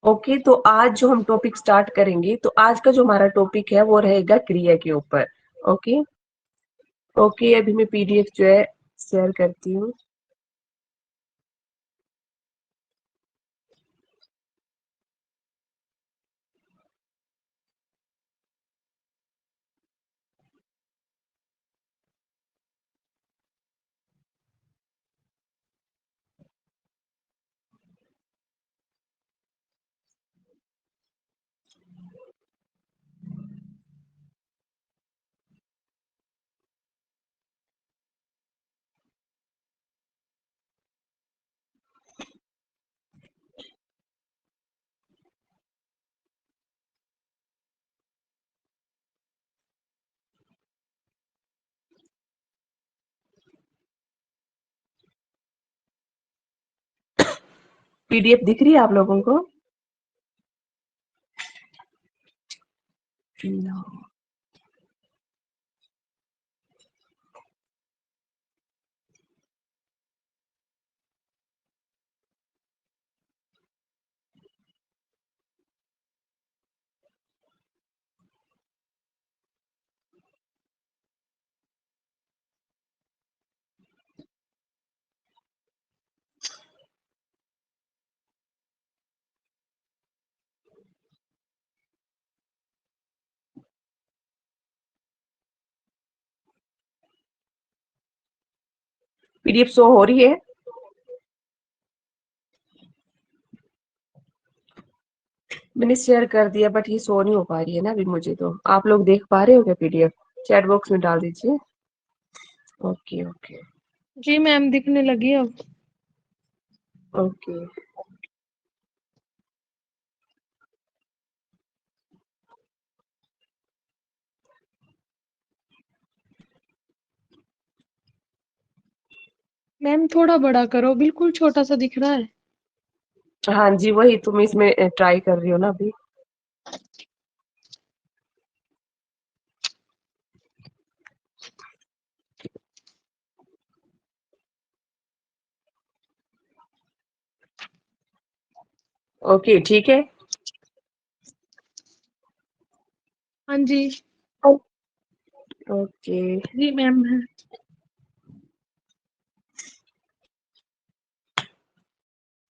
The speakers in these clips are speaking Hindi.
ओके, तो आज जो हम टॉपिक स्टार्ट करेंगे, तो आज का जो हमारा टॉपिक है वो रहेगा क्रिया के ऊपर। ओके। ओके, अभी मैं पीडीएफ जो है शेयर करती हूँ। पीडीएफ दिख रही है आप लोगों को? No. पीडीएफ शो हो रही है? मैंने शेयर कर दिया, बट ये शो नहीं हो पा रही है ना अभी मुझे। तो आप लोग देख पा रहे हो क्या पीडीएफ? चैट बॉक्स में डाल दीजिए। ओके ओके जी मैम, दिखने लगी अब। ओके। मैम थोड़ा बड़ा करो, बिल्कुल छोटा सा दिख रहा है। हाँ जी, वही तुम इसमें ट्राई कर रही हो ना अभी। ओके, ठीक है। हाँ जी। ओके। जी मैम है।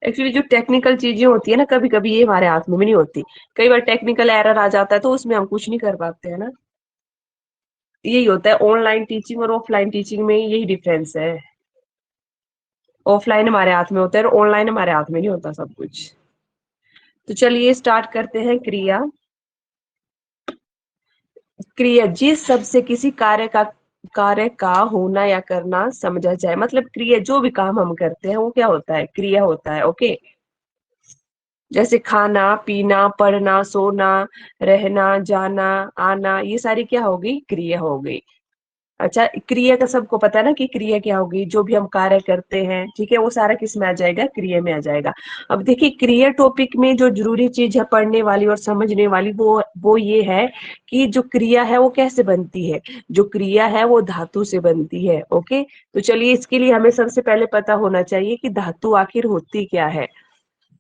एक्चुअली जो टेक्निकल चीजें होती है ना, कभी कभी ये हमारे हाथ में भी नहीं होती। कई बार टेक्निकल एरर आ जाता है, तो उसमें हम कुछ नहीं कर पाते हैं ना। यही होता है ऑनलाइन टीचिंग और ऑफलाइन टीचिंग में, यही डिफरेंस है। ऑफलाइन हमारे हाथ में होता है और ऑनलाइन हमारे हाथ में नहीं होता सब कुछ। तो चलिए स्टार्ट करते हैं क्रिया। क्रिया जिस शब्द से किसी कार्य का होना या करना समझा जाए। मतलब क्रिया, जो भी काम हम करते हैं वो क्या होता है? क्रिया होता है। ओके। जैसे खाना, पीना, पढ़ना, सोना, रहना, जाना, आना, ये सारी क्या हो गई? क्रिया हो गई। अच्छा, क्रिया का सबको पता है ना कि क्रिया क्या होगी? जो भी हम कार्य करते हैं, ठीक है, वो सारा किस में आ जाएगा? क्रिया में आ जाएगा। अब देखिए, क्रिया टॉपिक में जो जरूरी चीज है पढ़ने वाली और समझने वाली, वो ये है कि जो क्रिया है वो कैसे बनती है। जो क्रिया है वो धातु से बनती है। ओके। तो चलिए, इसके लिए हमें सबसे पहले पता होना चाहिए कि धातु आखिर होती क्या है।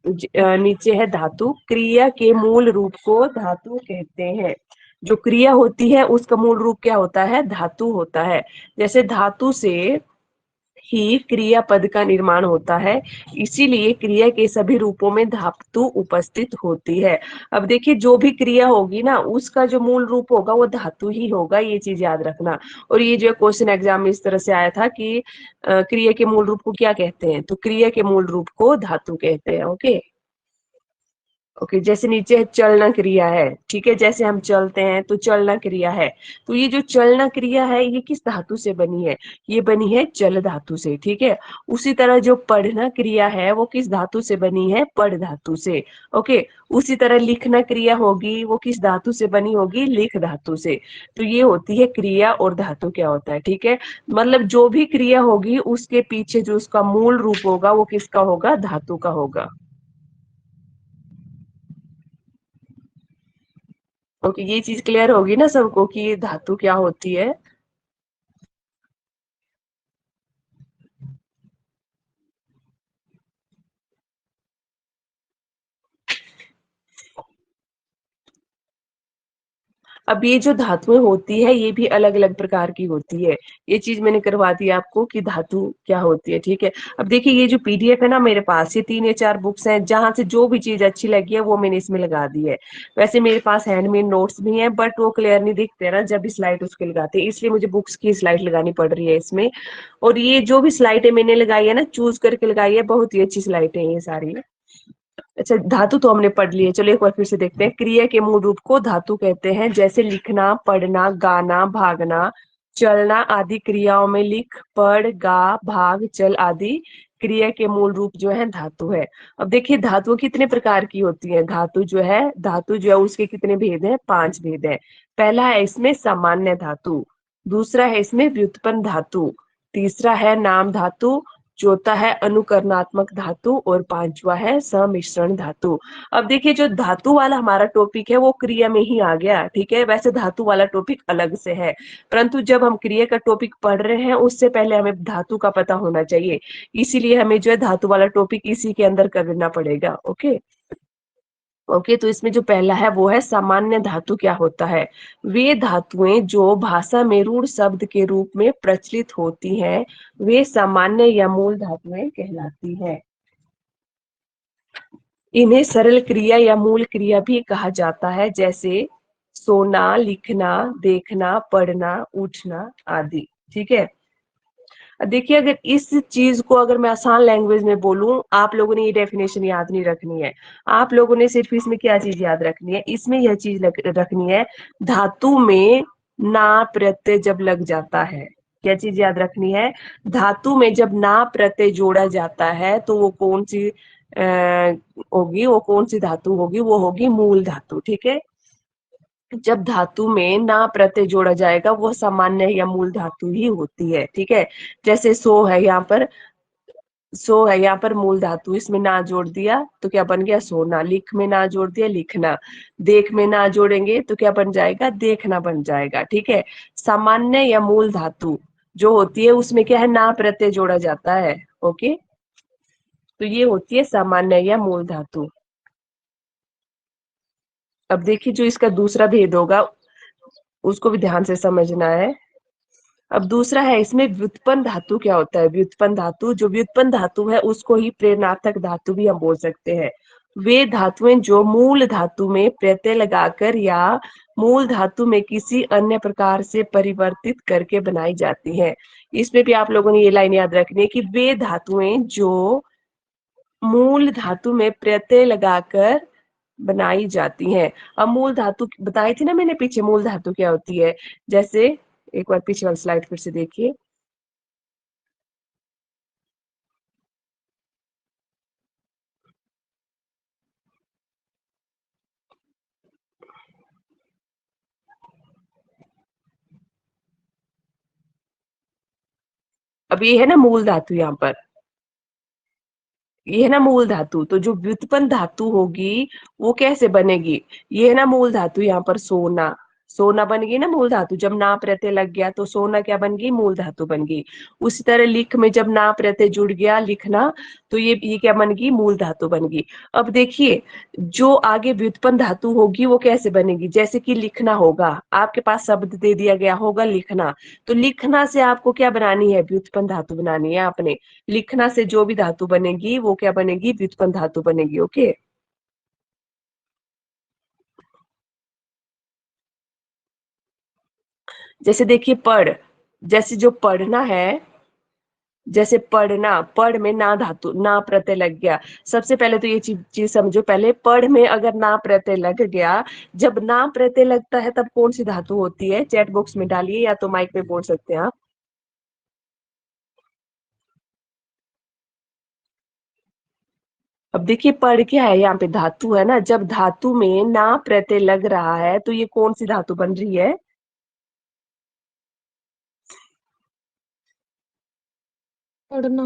नीचे है धातु। क्रिया के मूल रूप को धातु कहते हैं। जो क्रिया होती है उसका मूल रूप क्या होता है? धातु होता है। जैसे धातु से ही क्रियापद का निर्माण होता है, इसीलिए क्रिया के सभी रूपों में धातु उपस्थित होती है। अब देखिए, जो भी क्रिया होगी ना, उसका जो मूल रूप होगा वो धातु ही होगा, ये चीज याद रखना। और ये जो क्वेश्चन एग्जाम में इस तरह से आया था कि क्रिया के मूल रूप को क्या कहते हैं, तो क्रिया के मूल रूप को धातु कहते हैं। ओके। ओके, जैसे नीचे चलना क्रिया है, ठीक है, जैसे हम चलते हैं तो चलना क्रिया है। तो ये जो चलना क्रिया है ये किस धातु से बनी है? ये बनी है जल धातु से, ठीक है। उसी तरह जो पढ़ना क्रिया है वो किस धातु से बनी है? पढ़ धातु से। ओके। उसी तरह लिखना क्रिया होगी, वो किस धातु से बनी होगी? लिख धातु से। तो ये होती है क्रिया और धातु क्या होता है, ठीक है। मतलब जो भी क्रिया होगी उसके पीछे जो उसका मूल रूप होगा वो किसका होगा? धातु का होगा। ओके, ये चीज क्लियर होगी ना सबको कि ये धातु क्या होती है। अब ये जो धातुएं होती है ये भी अलग अलग प्रकार की होती है। ये चीज मैंने करवा दी आपको कि धातु क्या होती है, ठीक है। अब देखिए ये जो पीडीएफ है ना मेरे पास, ये 3 या 4 बुक्स हैं, जहां से जो भी चीज अच्छी लगी है वो मैंने इसमें लगा दी है। वैसे मेरे पास हैंडमेड नोट्स भी हैं, बट वो क्लियर नहीं दिखते ना जब स्लाइड उसके लगाते हैं, इसलिए मुझे बुक्स की स्लाइड लगानी पड़ रही है इसमें। और ये जो भी स्लाइड है मैंने लगाई है ना, चूज करके लगाई है, बहुत ही अच्छी स्लाइड है ये सारी। अच्छा, धातु तो हमने पढ़ लिए, चलो एक बार फिर से देखते हैं। क्रिया के मूल रूप को धातु कहते हैं, जैसे लिखना, पढ़ना, गाना, भागना, चलना आदि क्रियाओं में लिख, पढ़, गा, भाग, चल आदि क्रिया के मूल रूप जो है धातु है। अब देखिए धातु कितने प्रकार की होती है। धातु जो है उसके कितने भेद हैं? 5 भेद हैं। पहला है इसमें सामान्य धातु, दूसरा है इसमें व्युत्पन्न धातु, तीसरा है नाम धातु, चौथा है अनुकरणात्मक धातु और पांचवा है सम्मिश्रण धातु। अब देखिए जो धातु वाला हमारा टॉपिक है वो क्रिया में ही आ गया, ठीक है। वैसे धातु वाला टॉपिक अलग से है, परंतु जब हम क्रिया का टॉपिक पढ़ रहे हैं उससे पहले हमें धातु का पता होना चाहिए, इसीलिए हमें जो है धातु वाला टॉपिक इसी के अंदर करना पड़ेगा। ओके ओके, तो इसमें जो पहला है वो है सामान्य धातु। क्या होता है? वे धातुएं जो भाषा में रूढ़ शब्द के रूप में प्रचलित होती हैं वे सामान्य या मूल धातुएं कहलाती हैं। इन्हें सरल क्रिया या मूल क्रिया भी कहा जाता है, जैसे सोना, लिखना, देखना, पढ़ना, उठना आदि, ठीक है। देखिए अगर इस चीज को अगर मैं आसान लैंग्वेज में बोलूं, आप लोगों ने ये डेफिनेशन याद नहीं रखनी है। आप लोगों ने सिर्फ इसमें क्या चीज याद रखनी है? इसमें यह चीज रखनी है, धातु में ना प्रत्यय जब लग जाता है। क्या चीज याद रखनी है? धातु में जब ना प्रत्यय जोड़ा जाता है तो वो कौन सी होगी? वो कौन सी धातु होगी? वो होगी मूल धातु, ठीक है। जब धातु में ना प्रत्यय जोड़ा जाएगा वो सामान्य या मूल धातु ही होती है, ठीक है। जैसे सो है यहाँ पर मूल धातु, इसमें ना जोड़ दिया तो क्या बन गया? सोना। लिख में ना जोड़ दिया, लिखना। देख में ना जोड़ेंगे तो क्या बन जाएगा? देखना बन जाएगा, ठीक है। सामान्य या मूल धातु जो होती है उसमें क्या है? ना प्रत्यय जोड़ा जाता है। ओके, तो ये होती है सामान्य या मूल धातु। अब देखिए जो इसका दूसरा भेद होगा उसको भी ध्यान से समझना है। अब दूसरा है इसमें व्युत्पन्न धातु। क्या होता है व्युत्पन्न धातु? जो व्युत्पन्न धातु है उसको ही प्रेरणार्थक धातु भी हम बोल सकते हैं। वे धातुएं जो मूल धातु में प्रत्यय लगाकर या मूल धातु में किसी अन्य प्रकार से परिवर्तित करके बनाई जाती हैं। इसमें भी आप लोगों ने ये लाइन याद रखनी है कि वे धातुएं जो मूल धातु में प्रत्यय लगाकर बनाई जाती हैं। अब मूल धातु बताई थी ना मैंने पीछे, मूल धातु क्या होती है? जैसे एक बार पीछे वाली स्लाइड फिर से देखिए। अब ये है ना मूल धातु, यहाँ पर ये है ना मूल धातु। तो जो व्युत्पन्न धातु होगी वो कैसे बनेगी? ये है ना मूल धातु, यहाँ पर सोना, सोना बन गई ना मूल धातु। जब ना प्रत्यय लग गया तो सोना क्या बन गई? मूल धातु बन गई। उसी तरह लिख में जब ना प्रत्यय जुड़ गया, लिखना, तो ये क्या बन गई? मूल धातु बन गई। अब देखिए जो आगे व्युत्पन्न धातु होगी वो कैसे बनेगी? जैसे कि लिखना होगा, आपके पास शब्द दे दिया गया होगा लिखना, तो लिखना से आपको क्या बनानी है? व्युत्पन्न धातु बनानी है आपने। लिखना से जो भी धातु बनेगी वो क्या बनेगी? व्युत्पन्न धातु बनेगी। ओके, जैसे देखिए पढ़, जैसे जो पढ़ना है, जैसे पढ़ना, पढ़ में ना धातु, ना प्रत्यय लग गया। सबसे पहले तो ये चीज समझो, पहले पढ़ में अगर ना प्रत्यय लग गया, जब ना प्रत्यय लगता है तब कौन सी धातु होती है? चैट बॉक्स में डालिए या तो माइक में बोल सकते हैं आप। अब देखिए पढ़ क्या है? यहाँ पे धातु है ना, जब धातु में ना प्रत्यय लग रहा है तो ये कौन सी धातु बन रही है? पढ़ना।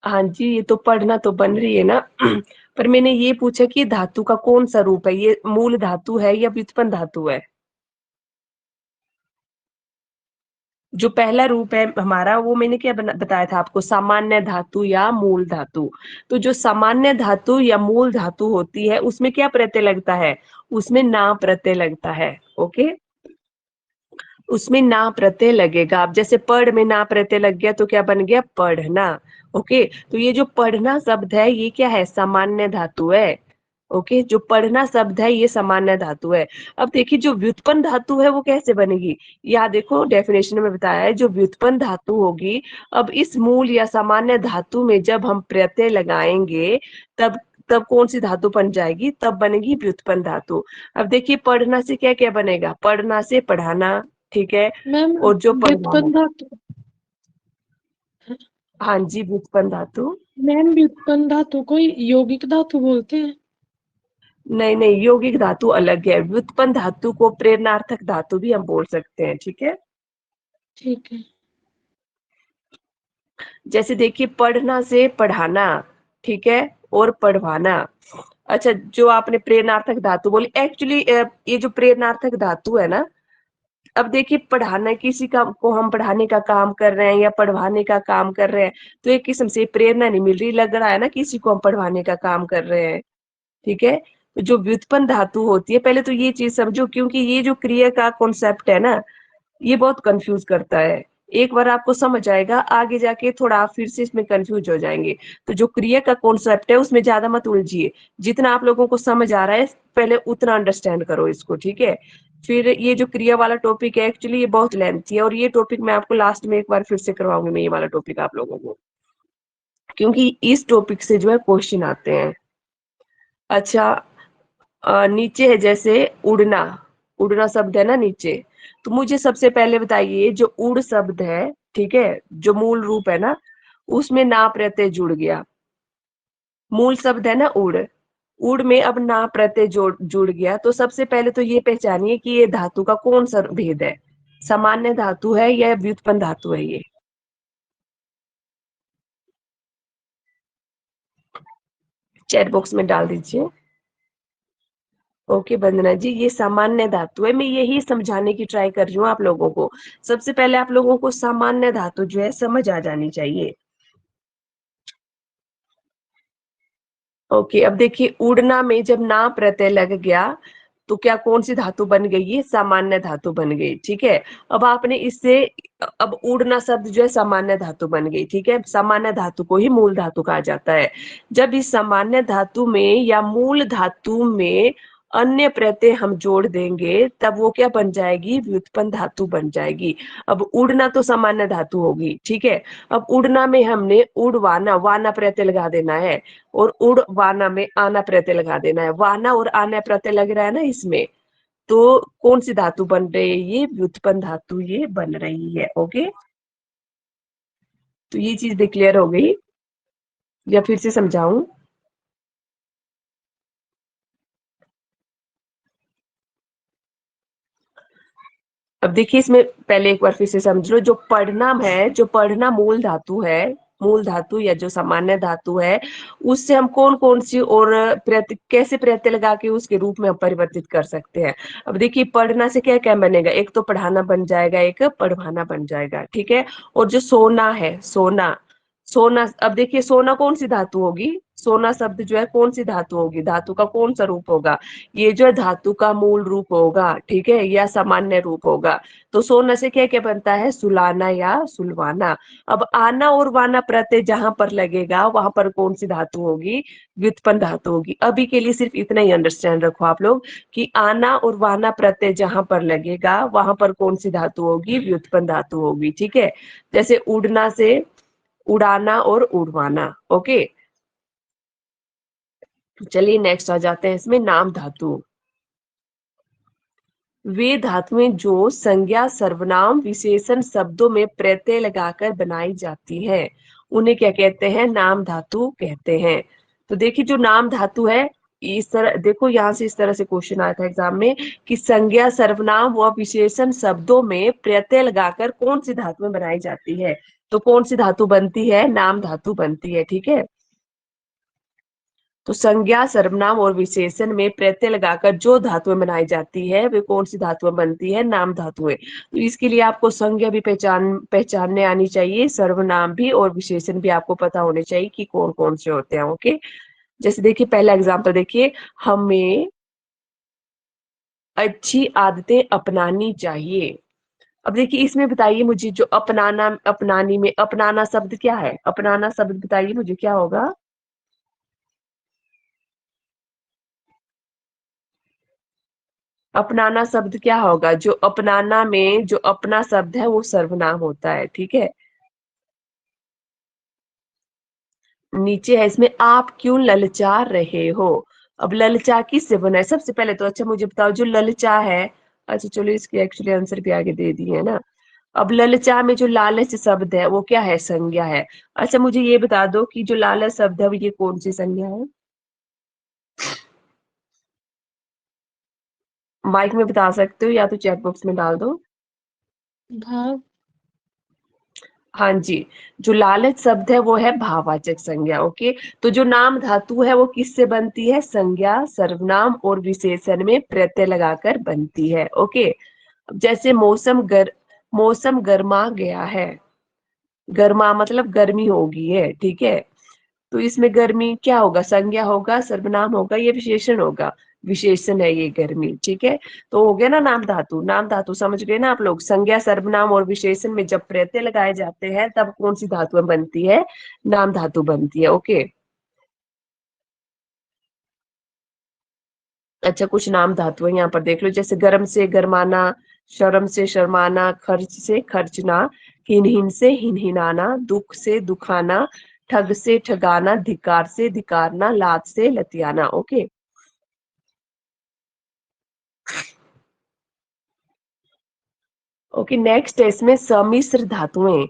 हाँ जी, ये तो पढ़ना तो बन रही है ना। पर मैंने ये पूछा कि धातु का कौन सा रूप है, ये मूल धातु है या व्युत्पन्न धातु है? जो पहला रूप है हमारा, वो मैंने क्या बताया था आपको, सामान्य धातु या मूल धातु। तो जो सामान्य धातु या मूल धातु होती है उसमें क्या प्रत्यय लगता है, उसमें ना प्रत्यय लगता है। ओके, उसमें ना प्रत्यय लगेगा। अब जैसे पढ़ में ना प्रत्यय लग गया तो क्या बन गया, पढ़ना। ओके, तो ये जो पढ़ना शब्द है ये क्या है, सामान्य धातु है। ओके, जो पढ़ना शब्द है ये सामान्य धातु है। अब देखिए जो व्युत्पन्न धातु है वो कैसे बनेगी, या देखो डेफिनेशन में बताया है, जो व्युत्पन्न धातु होगी, अब इस मूल या सामान्य धातु में जब हम प्रत्यय लगाएंगे तब तब कौन सी धातु बन जाएगी, तब बनेगी व्युत्पन्न धातु। अब देखिए पढ़ना से क्या क्या बनेगा, पढ़ना से पढ़ाना, ठीक है, मैम और जो पढ़वाना। व्युत्पन्न धातु, हाँ जी, व्युत्पन्न धातु। मैम व्युत्पन्न धातु को यौगिक धातु बोलते हैं। नहीं नहीं, यौगिक धातु अलग है, व्युत्पन्न धातु को प्रेरणार्थक धातु भी हम बोल सकते हैं, ठीक है। ठीक है। जैसे देखिए पढ़ना से पढ़ाना, ठीक है, और पढ़वाना। अच्छा, जो आपने प्रेरणार्थक धातु बोली, एक्चुअली ये जो प्रेरणार्थक धातु है ना, अब देखिए पढ़ाना, किसी का को हम पढ़ाने का काम कर रहे हैं या पढ़वाने का काम कर रहे हैं, तो एक किस्म से प्रेरणा नहीं मिल रही, लग रहा है ना किसी को हम पढ़वाने का काम कर रहे हैं, ठीक है। तो जो व्युत्पन्न धातु होती है, पहले तो ये चीज समझो, क्योंकि ये जो क्रिया का कॉन्सेप्ट है ना, ये बहुत कंफ्यूज करता है। एक बार आपको समझ आएगा, आगे जाके थोड़ा आप फिर से इसमें कंफ्यूज हो जाएंगे। तो जो क्रिया का कॉन्सेप्ट है उसमें ज्यादा मत उलझिए, जितना आप लोगों को समझ आ रहा है पहले उतना अंडरस्टैंड करो इसको, ठीक है। फिर ये जो क्रिया वाला टॉपिक है एक्चुअली ये बहुत लेंथी है, और ये टॉपिक मैं आपको लास्ट में एक बार फिर से करवाऊंगी, मैं ये वाला टॉपिक आप लोगों को, क्योंकि इस टॉपिक से जो है क्वेश्चन आते हैं। अच्छा, नीचे है जैसे उड़ना, उड़ना शब्द है ना नीचे, तो मुझे सबसे पहले बताइए जो उड़ शब्द है, ठीक है, जो मूल रूप है ना, उसमें ना प्रत्यय जुड़ गया। मूल शब्द है ना उड़, उड़ में अब ना प्रत्यय जुड़ गया, तो सबसे पहले तो ये पहचानिए कि ये धातु का कौन सा भेद है, सामान्य धातु है या व्युत्पन्न धातु है ये। चैट बॉक्स में डाल दीजिए। ओके वंदना जी, ये सामान्य धातु है, मैं यही समझाने की ट्राई कर रही हूँ आप लोगों को। सबसे पहले आप लोगों को सामान्य धातु जो है समझ आ जानी चाहिए। ओके, अब देखिए उड़ना में जब ना प्रत्यय लग गया तो क्या कौन सी धातु बन गई, ये सामान्य धातु बन गई, ठीक है। अब आपने इससे, अब उड़ना शब्द जो है सामान्य धातु बन गई, ठीक है, सामान्य धातु को ही मूल धातु कहा जाता है। जब इस सामान्य धातु में या मूल धातु में अन्य प्रत्यय हम जोड़ देंगे तब वो क्या बन जाएगी, व्युत्पन्न धातु बन जाएगी। अब उड़ना तो सामान्य धातु होगी, ठीक है। अब उड़ना में हमने उड़वाना, वाना प्रत्यय लगा देना है, और उड़ वाना में आना प्रत्यय लगा देना है। वाना और आना प्रत्यय लग रहा है ना इसमें, तो कौन सी धातु बन रही है, ये व्युत्पन्न धातु ये बन रही है। ओके, तो ये चीज डिक्लेयर हो गई, या फिर से समझाऊं। अब देखिए इसमें पहले एक बार फिर से समझ लो, जो पढ़ना है, जो पढ़ना मूल धातु है, मूल धातु या जो सामान्य धातु है, उससे हम कौन कौन सी और प्रत्यय, कैसे प्रत्यय लगा के उसके रूप में हम परिवर्तित कर सकते हैं। अब देखिए पढ़ना से क्या क्या बनेगा, एक तो पढ़ाना बन जाएगा, एक पढ़वाना बन जाएगा, ठीक है। और जो सोना है, सोना, सोना, अब देखिए सोना कौन सी धातु होगी, सोना शब्द जो है कौन सी धातु होगी, धातु का कौन सा रूप होगा, ये जो है धातु का मूल रूप होगा, ठीक है, या सामान्य रूप होगा। तो सोना से क्या क्या बनता है, सुलाना या सुलवाना। अब आना और वाना प्रत्यय जहां पर लगेगा वहां पर कौन सी धातु होगी, व्युत्पन्न धातु होगी। अभी के लिए सिर्फ इतना ही अंडरस्टैंड रखो आप लोग कि आना और वाना प्रत्यय जहां पर लगेगा वहां पर कौन सी धातु होगी, व्युत्पन्न धातु होगी, ठीक है। जैसे उड़ना से उड़ाना और उड़वाना। ओके, चलिए नेक्स्ट आ जाते हैं इसमें, नाम धातु। वे धातुएं जो संज्ञा सर्वनाम विशेषण शब्दों में प्रत्यय लगाकर बनाई जाती हैं उन्हें क्या कहते हैं, नाम धातु कहते हैं। तो देखिए जो नाम धातु है, इस तरह देखो, यहाँ से इस तरह से क्वेश्चन आया था एग्जाम में कि संज्ञा सर्वनाम व विशेषण शब्दों में प्रत्यय लगाकर कौन सी धातुएं बनाई जाती है, तो कौन सी धातु बनती है, नाम धातु बनती है, ठीक है। तो संज्ञा सर्वनाम और विशेषण में प्रत्यय लगाकर जो धातुएं बनाई जाती है वे कौन सी धातुएं बनती है? नाम धातुएं। तो इसके लिए आपको संज्ञा भी पहचानने आनी चाहिए, सर्वनाम भी और विशेषण भी आपको पता होने चाहिए कि कौन कौन से होते हैं। ओके, जैसे देखिए पहला एग्जाम्पल देखिए, हमें अच्छी आदतें अपनानी चाहिए। अब देखिए इसमें बताइए मुझे, जो अपनाना, अपनानी में अपनाना शब्द क्या है? अपनाना शब्द बताइए मुझे क्या होगा? अपनाना शब्द क्या होगा? जो अपनाना में जो अपना शब्द है वो सर्वनाम होता है, ठीक है। नीचे है इसमें, आप क्यों ललचा रहे हो? अब ललचा किससे बना है? सबसे पहले तो अच्छा मुझे बताओ, जो ललचा है, अच्छा चलो इसके एक्चुअली आंसर भी आगे दे दिए है ना। अब ललचा में जो लालच शब्द है वो क्या है? संज्ञा है। अच्छा मुझे ये बता दो कि जो लालच शब्द है वो ये कौन सी संज्ञा है? माइक में बता सकते हो या तो चैट बॉक्स में डाल दो। भाव। हाँ जी, जो लालच शब्द है वो है भाववाचक संज्ञा। ओके, तो जो नाम धातु है वो किससे बनती है? संज्ञा, सर्वनाम और विशेषण में प्रत्यय लगाकर बनती है। ओके, अब जैसे मौसम गर्मा गया है, गर्मा मतलब गर्मी होगी है, ठीक है। तो इसमें गर्मी क्या होगा? संज्ञा होगा, सर्वनाम होगा, ये विशेषण होगा? विशेषण है ये गर्मी, ठीक है। तो हो गया ना नाम धातु। नाम धातु समझ गए ना आप लोग? संज्ञा, सर्वनाम और विशेषण में जब प्रत्यय लगाए जाते हैं तब कौन सी धातु बनती है? नाम धातु बनती है। ओके, अच्छा कुछ नाम धातु है यहाँ पर देख लो, जैसे गर्म से गरमाना, शर्म से शर्माना, खर्च से खर्चना, हिन से हिनहिनाना, दुख से दुखाना, ठग से ठगाना, धिकार से धिकारना, लात से लतियाना। ओके, ओके नेक्स्ट है इसमें सम्मिश्र धातुएं।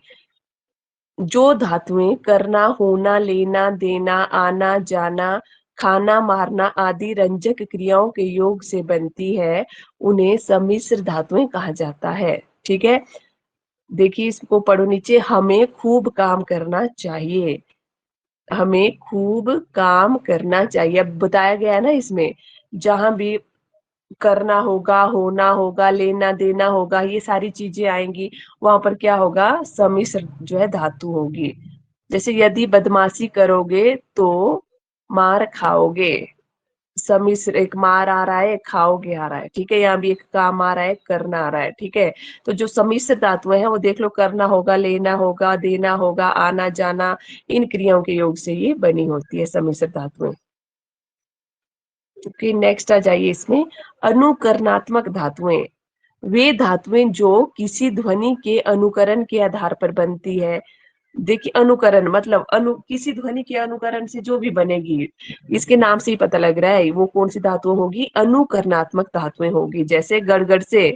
जो धातुएं करना, होना, लेना, देना, आना, जाना, खाना, मारना आदि रंजक क्रियाओं के योग से बनती है उन्हें सम्मिश्र धातुएं कहा जाता है, ठीक है। देखिए इसको पढ़ो नीचे, हमें खूब काम करना चाहिए। हमें खूब काम करना चाहिए। अब बताया गया है ना इसमें, जहां भी करना होगा, होना होगा, लेना देना होगा, ये सारी चीजें आएंगी, वहां पर क्या होगा? सम्मिश्र जो है धातु होगी। जैसे यदि बदमाशी करोगे तो मार खाओगे। सम्मिश्र, एक मार आ रहा है, एक खाओगे आ रहा है, ठीक है। यहाँ भी एक काम आ रहा है, करना आ रहा है, ठीक है। तो जो सम्मिश्र धातुएं हैं वो देख लो, करना होगा, लेना होगा, देना होगा, आना जाना, इन क्रियाओं के योग से ये बनी होती है सम्मिश्र धातुएं। ओके नेक्स्ट आ जाइए इसमें, अनुकरणात्मक धातुएं। वे धातुएं जो किसी ध्वनि के अनुकरण के आधार पर बनती है। देखिए अनुकरण मतलब किसी ध्वनि के अनुकरण से जो भी बनेगी, इसके नाम से ही पता लग रहा है वो कौन सी धातु होगी? अनुकरणात्मक धातुएं होगी। जैसे गड़गड़ से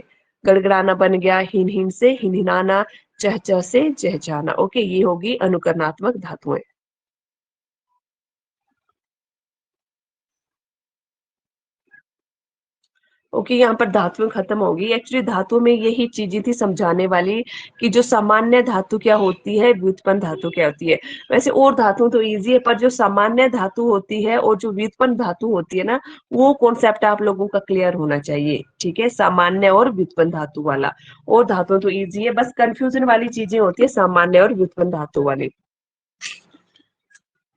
गड़गड़ाना बन गया, हिन हिन से हिनहिनाना, चहचह से चहचहाना। ओके, ये होगी अनुकरणात्मक धातुएं। ओके, यहाँ पर धातुएं खत्म होगी। एक्चुअली धातु में यही चीजें थी समझाने वाली, कि जो सामान्य धातु क्या होती है, व्युत्पन्न धातु क्या होती है। वैसे और धातु तो इजी है, पर जो सामान्य धातु होती है और जो व्युत्पन्न धातु होती है ना, वो कॉन्सेप्ट आप लोगों का क्लियर होना चाहिए, ठीक है। सामान्य और व्युत्पन्न धातु वाला, और धातु तो इजी है, बस कंफ्यूजन वाली चीजें होती है सामान्य और व्युत्पन्न धातु वाली।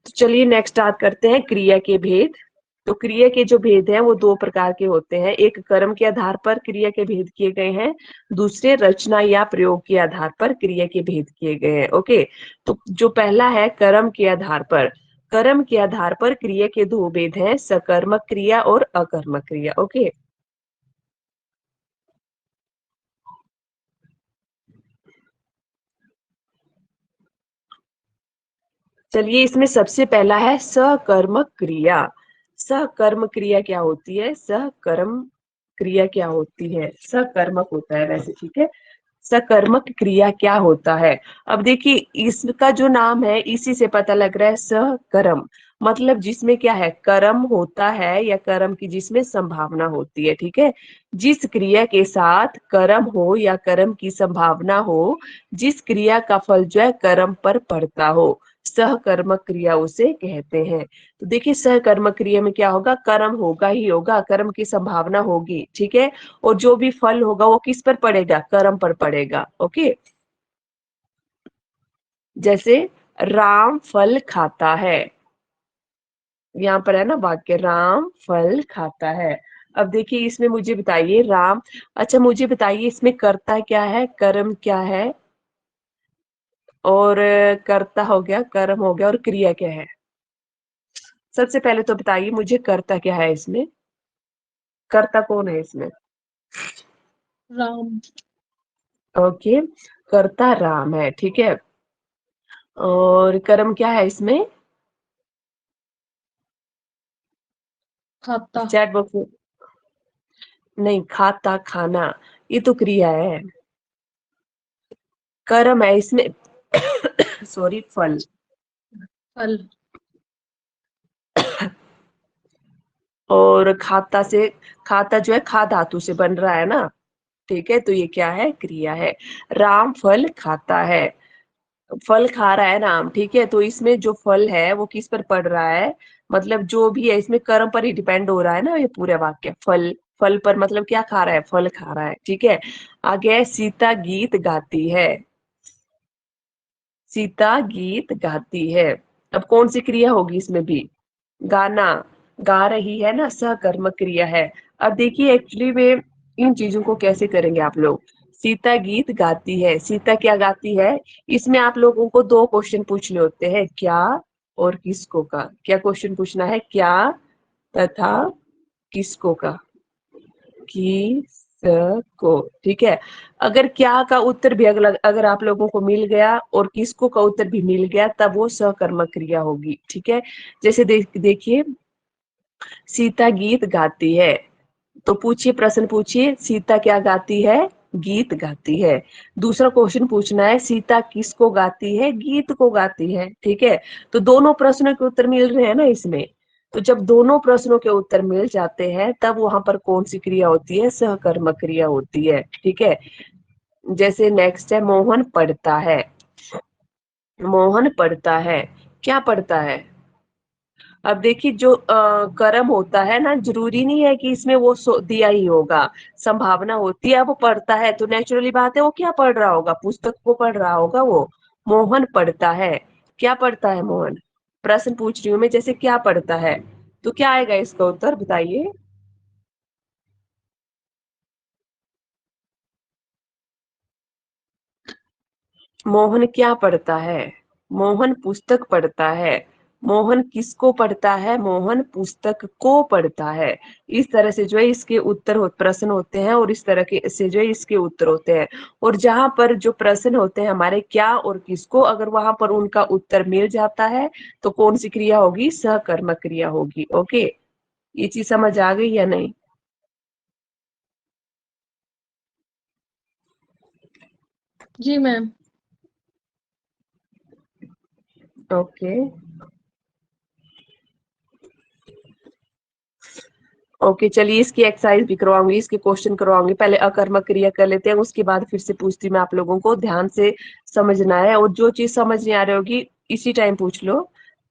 तो चलिए नेक्स्ट बात करते हैं क्रिया के भेद। तो क्रिया के जो भेद हैं वो दो प्रकार के होते हैं। एक कर्म के आधार पर क्रिया के भेद किए गए हैं, दूसरे रचना या प्रयोग के आधार पर क्रिया के भेद किए गए हैं। ओके, तो जो पहला है कर्म के आधार पर, कर्म के आधार पर क्रिया के दो भेद हैं, सकर्मक क्रिया और अकर्मक क्रिया। ओके, चलिए इसमें सबसे पहला है सकर्मक क्रिया। सकर्म क्रिया क्या होती है? सकर्म क्रिया क्या होती है? सकर्मक होता है वैसे, ठीक है। सकर्मक क्रिया क्या होता है? अब देखिए इसका जो नाम है इसी से पता लग रहा है, सकर्म मतलब जिसमें क्या है? कर्म होता है, या कर्म की जिसमें संभावना होती है, ठीक है। जिस क्रिया के साथ कर्म हो या कर्म की संभावना हो, जिस क्रिया का फल जो है कर्म पर पड़ता हो, सहकर्मक क्रिया उसे कहते हैं। तो देखिए सहकर्मक क्रिया में क्या होगा, कर्म होगा ही होगा, कर्म की संभावना होगी, ठीक है। और जो भी फल होगा वो किस पर पड़ेगा, कर्म पर पड़ेगा। ओके, जैसे राम फल खाता है, यहाँ पर है ना वाक्य, राम फल खाता है। अब देखिए इसमें मुझे बताइए राम, अच्छा मुझे बताइए इसमें कर्ता क्या है, कर्म क्या है, और कर्ता हो गया, कर्म हो गया, और क्रिया क्या है। सबसे पहले तो बताइए मुझे कर्ता क्या है इसमें, कर्ता कौन है इसमें। राम। ओके, कर्ता राम है, ठीक है। और कर्म क्या है इसमें, खाता। चैट बॉक्स में, नहीं खाता खाना, ये तो क्रिया है, कर्म है इसमें सॉरी फल। फल। और खाता से, खाता जो है खा धातु से बन रहा है ना, ठीक है, तो ये क्या है, क्रिया है। राम फल खाता है, फल खा रहा है राम, ठीक है, तो इसमें जो फल है वो किस पर पड़ रहा है, मतलब जो भी है इसमें कर्म पर ही डिपेंड हो रहा है ना, ये पूरा वाक्य फल, फल पर मतलब क्या खा रहा है, फल खा रहा है, ठीक है। आगे है सीता गीत गाती है, सीता गीत गाती है। अब कौन सी क्रिया होगी इसमें भी, गाना, गा रही है ना, सकर्मक क्रिया है। अब देखिए एक्चुअली में इन चीजों को कैसे करेंगे आप लोग। सीता गीत गाती है, सीता क्या गाती है, इसमें आप लोगों को दो क्वेश्चन पूछने होते हैं, क्या और किसको का। क्या क्वेश्चन पूछना है, क्या तथा किसको का, किसको, ठीक है। अगर क्या का उत्तर भी अगर आप लोगों को मिल गया और किसको का उत्तर भी मिल गया तब वो सकर्मक क्रिया होगी, ठीक है। जैसे देखिए सीता गीत गाती है, तो पूछिए, प्रश्न पूछिए, सीता क्या गाती है, गीत गाती है। दूसरा क्वेश्चन पूछना है, सीता किसको गाती है, गीत को गाती है, ठीक है। तो दोनों प्रश्नों के उत्तर मिल रहे हैं ना इसमें। तो जब दोनों प्रश्नों के उत्तर मिल जाते हैं तब वहां पर कौन सी क्रिया होती है, सहकर्मक क्रिया होती है, ठीक है। जैसे नेक्स्ट है मोहन पढ़ता है, मोहन पढ़ता है, क्या पढ़ता है। अब देखिए जो कर्म होता है ना, जरूरी नहीं है कि इसमें वो दिया ही होगा, संभावना होती है। वो पढ़ता है तो नेचुरली बात है वो क्या पढ़ रहा होगा, पुस्तक को पढ़ रहा होगा वो। मोहन पढ़ता है, क्या पढ़ता है मोहन, प्रश्न पूछ रही हूँ मैं, जैसे क्या पढ़ता है, तो क्या आएगा इसका उत्तर बताइए। मोहन क्या पढ़ता है, मोहन पुस्तक पढ़ता है। मोहन किसको पढ़ता है, मोहन पुस्तक को पढ़ता है। इस तरह से जो है इसके उत्तर प्रश्न होते हैं, और इस तरह के से जो है इसके उत्तर होते हैं। और जहां पर जो प्रश्न होते हैं हमारे क्या और किसको, अगर वहां पर उनका उत्तर मिल जाता है तो कौन सी क्रिया होगी, सकर्मक क्रिया होगी। ओके, ये चीज समझ आ गई या नहीं। जी मैम। ओके, ओके चलिए इसकी एक्सरसाइज भी करवाऊंगी, इसके क्वेश्चन करवाऊंगी। पहले अकर्मक क्रिया कर लेते हैं, उसके बाद फिर से पूछती हूँ मैं आप लोगों को, ध्यान से समझना है। और जो चीज समझ नहीं आ रही होगी इसी टाइम पूछ लो,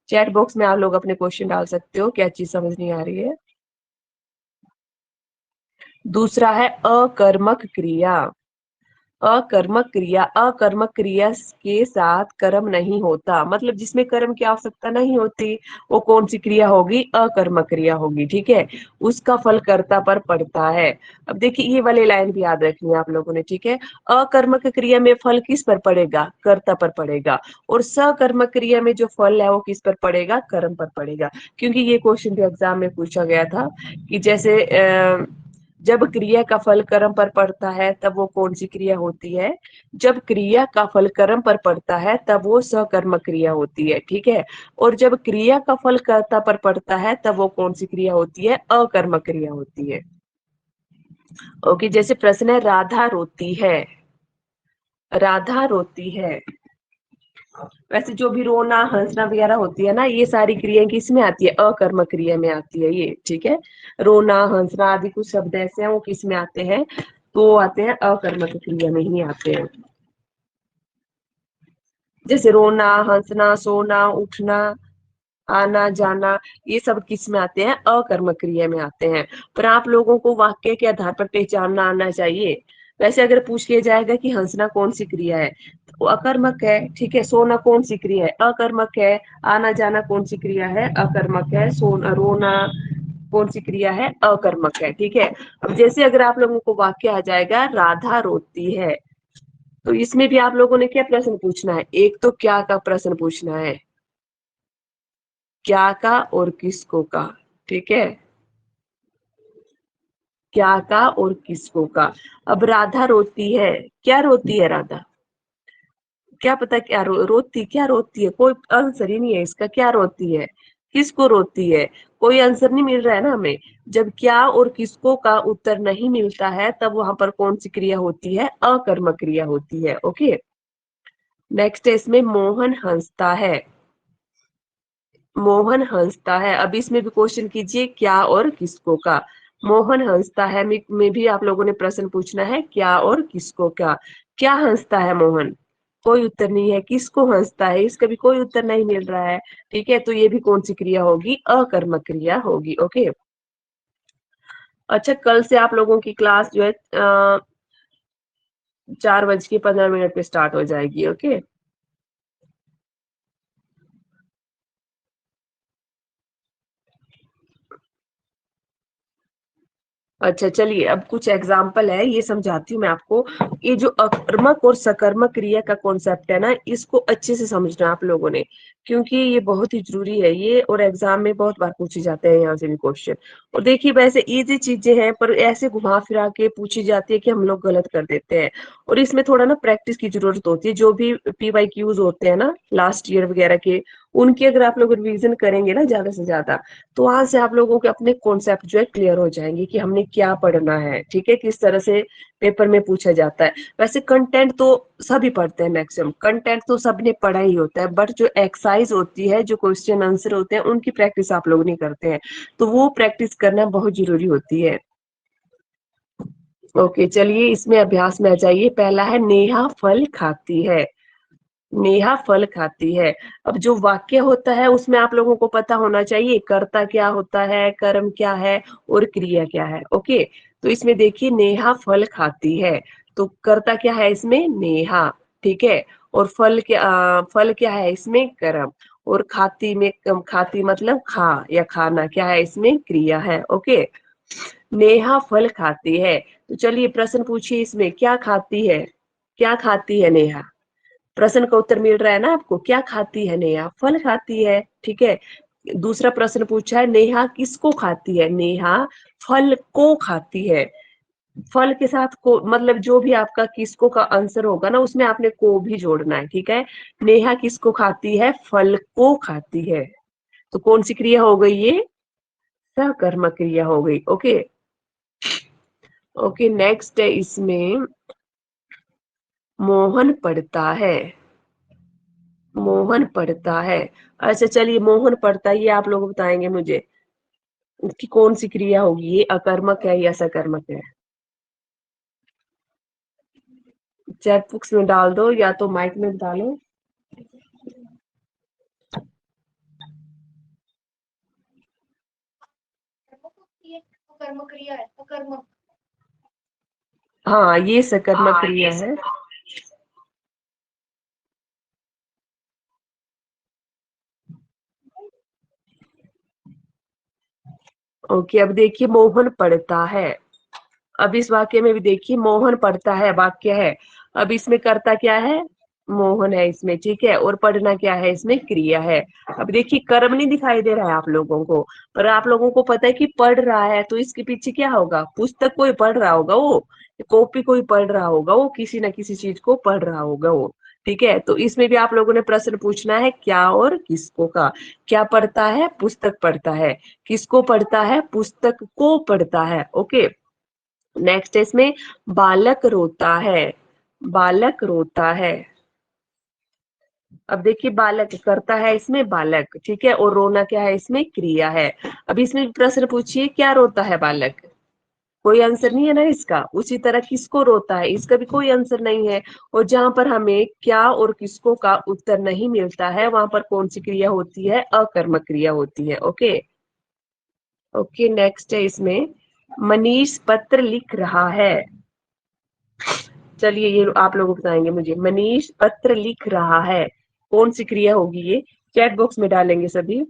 चैट बॉक्स में आप लोग अपने क्वेश्चन डाल सकते हो, क्या चीज समझ नहीं आ रही है। दूसरा है अकर्मक क्रिया, अकर्मक क्रिया, अकर्मक क्रिया के साथ कर्म नहीं होता, मतलब जिसमें कर्म की आवश्यकता नहीं होती वो कौन सी क्रिया होगी, अकर्मक क्रिया होगी, ठीक है। उसका फल कर्ता पर पड़ता है। अब देखिए ये वाली लाइन भी याद रखनी है आप लोगों ने, ठीक है। अकर्मक क्रिया में फल किस पर पड़ेगा, कर्ता पर पड़ेगा। और सकर्मक क्रिया में जो फल है वो किस पर पड़ेगा, कर्म पर पड़ेगा। क्योंकि ये क्वेश्चन भी एग्जाम में पूछा गया था कि जैसे जब क्रिया का फल कर्म पर पड़ता है तब वो कौन सी क्रिया होती है, जब क्रिया का फल कर्म पर पड़ता है तब वो सकर्मक क्रिया होती है, ठीक है। और जब क्रिया का फल कर्ता पर पड़ता है तब वो कौन सी क्रिया होती है, अकर्मक क्रिया होती है। ओके, जैसे प्रश्न है राधा रोती है, राधा रोती है। वैसे जो भी रोना हंसना वगैरह होती है ना, ये सारी क्रियाएं किस में आती है, अकर्मक क्रिया में आती है ये, ठीक है। रोना हंसना आदि कुछ शब्द ऐसे हैं वो किस में आते हैं, तो वो आते हैं अकर्मक क्रिया में ही आते हैं। जैसे रोना, हंसना, सोना, उठना, आना जाना, ये सब किस में आते हैं? अकर्मक क्रिया में आते हैं। पर आप लोगों को वाक्य के आधार पर पहचानना आना चाहिए। वैसे अगर पूछ लिया जाएगा कि हंसना कौन सी क्रिया है, तो अकर्मक है, ठीक है। सोना कौन सी क्रिया है? अकर्मक है। आना जाना कौन सी क्रिया है? अकर्मक है। सोना, रोना कौन सी क्रिया है? अकर्मक है, ठीक है। अब जैसे अगर आप लोगों को वाक्य आ जाएगा राधा रोती है, तो इसमें भी आप लोगों ने क्या प्रश्न पूछना है? एक तो क्या का प्रश्न पूछना है, क्या का और किसको का, ठीक है। क्या का और किसको का। अब राधा रोती है, क्या रोती है राधा? क्या पता क्या रोती, क्या रोती है? कोई आंसर ही नहीं है इसका। क्या रोती है, किसको रोती है, कोई आंसर नहीं मिल रहा है ना हमें। जब क्या और किसको का उत्तर नहीं मिलता है, तब वहां पर कौन सी क्रिया होती है? अकर्मक क्रिया होती है। ओके, नेक्स्ट है इसमें मोहन हंसता है। मोहन हंसता है, अब इसमें भी क्वेश्चन कीजिए क्या और किसको का। मोहन हंसता है में भी आप लोगों ने प्रश्न पूछना है क्या और किसको का। क्या हंसता है मोहन? कोई उत्तर नहीं है। किसको हंसता है? इसका भी कोई उत्तर नहीं मिल रहा है, ठीक है। तो ये भी कौन सी क्रिया होगी? अकर्मक क्रिया होगी। ओके, अच्छा, कल से आप लोगों की क्लास जो है 4:15 पे स्टार्ट हो जाएगी। ओके, अच्छा चलिए, अब कुछ एग्जाम्पल है, ये समझाती हूँ मैं आपको। ये जो अकर्मक और सकर्मक क्रिया का कॉन्सेप्ट है ना, इसको अच्छे से समझना आप लोगों ने, क्योंकि ये बहुत ही जरूरी है ये, और एग्जाम में बहुत बार पूछे जाते हैं यहाँ से भी क्वेश्चन। और देखिए, वैसे इजी चीजें हैं, पर ऐसे घुमा फिरा के पूछी जाती है कि हम लोग गलत कर देते हैं। और इसमें थोड़ा ना प्रैक्टिस की जरूरत होती है। जो भी PYQs होते हैं ना लास्ट ईयर वगैरह के, उनकी अगर आप लोग रिवीजन करेंगे ना ज्यादा से ज्यादा, तो वहां से आप लोगों के अपने कॉन्सेप्ट जो है क्लियर हो जाएंगे कि हमने क्या पढ़ना है, ठीक है, किस तरह से पेपर में पूछा जाता है। वैसे कंटेंट तो सभी पढ़ते हैं, मैक्सिमम कंटेंट तो सबने पढ़ा ही होता है, बट जो एक्सरसाइज होती है, जो क्वेश्चन आंसर होते हैं, उनकी प्रैक्टिस आप लोग नहीं करते हैं। तो वो प्रैक्टिस करना बहुत जरूरी होती है। ओके, चलिए इसमें अभ्यास में आ जाइए। पहला है नेहा फल खाती है। नेहा फल खाती है। अब जो वाक्य होता है उसमें आप लोगों को पता होना चाहिए कर्ता क्या होता है, कर्म क्या है, और क्रिया क्या है। ओके, तो इसमें देखिए नेहा फल खाती है, तो कर्ता क्या है इसमें? नेहा, ठीक है। और फल क्या है इसमें? कर्म। और खाती में खाती मतलब खा या खाना, क्या है इसमें? क्रिया है। ओके, नेहा फल खाती है। तो चलिए प्रश्न पूछिए, इसमें क्या खाती है? क्या खाती है नेहा? प्रश्न का उत्तर मिल रहा है ना आपको? क्या खाती है नेहा? फल खाती है, ठीक है। दूसरा प्रश्न पूछा है नेहा किसको खाती है? नेहा फल को खाती है। फल के साथ को, मतलब जो भी आपका किसको का आंसर होगा ना, उसमें आपने को भी जोड़ना है, ठीक है। नेहा किसको खाती है? फल को खाती है। तो कौन सी क्रिया हो गई ये? सकर्मक क्रिया हो गई। ओके, ओके, नेक्स्ट है इसमें मोहन पढ़ता है। मोहन पढ़ता है। अच्छा चलिए, मोहन पढ़ता है, ये आप लोग बताएंगे मुझे कि कौन सी क्रिया होगी, ये अकर्मक है या सकर्मक है? चैट बॉक्स में डाल दो या तो माइक में डालो। कर्म क्रिया है, कर्म। हाँ, ये सकर्मक क्रिया है। ओके, अब देखिए मोहन पढ़ता है। अब इस वाक्य में भी देखिए मोहन पढ़ता है वाक्य है। अब इसमें कर्ता क्या है? मोहन है इसमें, ठीक है। और पढ़ना क्या है इसमें? क्रिया है। अब देखिए कर्म नहीं दिखाई दे रहा है आप लोगों को, पर आप लोगों को पता है कि पढ़ रहा है, तो इसके पीछे क्या होगा? पुस्तक कोई पढ़ रहा होगा, वो कॉपी कोई पढ़ रहा होगा, वो किसी ना किसी चीज को पढ़ रहा होगा वो, ठीक है। तो इसमें भी आप लोगों ने प्रश्न पूछना है क्या और किसको का। क्या पढ़ता है? पुस्तक पढ़ता है। किसको पढ़ता है? पुस्तक को पढ़ता है। ओके, नेक्स्ट है इसमें बालक रोता है। बालक रोता है। अब देखिए बालक करता है इसमें बालक, ठीक है, और रोना क्या है इसमें? क्रिया है। अब इसमें प्रश्न पूछिए क्या रोता है बालक? कोई आंसर नहीं है ना इसका। उसी तरह किसको रोता है, इसका भी कोई आंसर नहीं है। और जहां पर हमें क्या और किसको का उत्तर नहीं मिलता है, वहां पर कौन सी क्रिया होती है, अकर्मक क्रिया होती है। ओके ओके, नेक्स्ट है इसमें, मनीष पत्र लिख रहा है। चलिए ये आप लोग बताएंगे मुझे, मनीष पत्र लिख रहा है, कौन सी क्रिया होगी ये, चैट बॉक्स में डालेंगे सभी।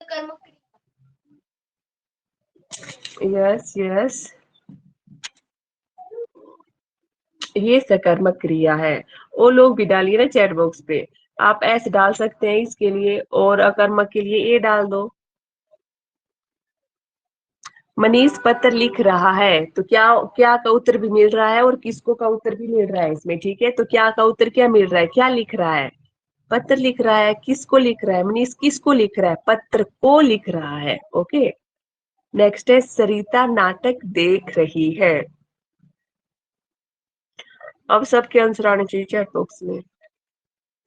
कर्म क्रिया। यस यस, ये सकर्मक क्रिया है। वो लोग भी डालिए ना चैट बॉक्स पे, आप ऐसे डाल सकते हैं इसके लिए, और अकर्मक के लिए ए डाल दो। मनीष पत्र लिख रहा है, तो क्या क्या का उत्तर भी मिल रहा है और किसको का उत्तर भी मिल रहा है इसमें। ठीक है, तो क्या का उत्तर क्या मिल रहा है, क्या लिख रहा है, पत्र लिख रहा है। किसको लिख रहा है, मनीष किसको लिख रहा है, पत्र को लिख रहा है। ओके, नेक्स्ट है, सरिता नाटक देख रही है। अब सबके आंसर आने चाहिए चैट बॉक्स में।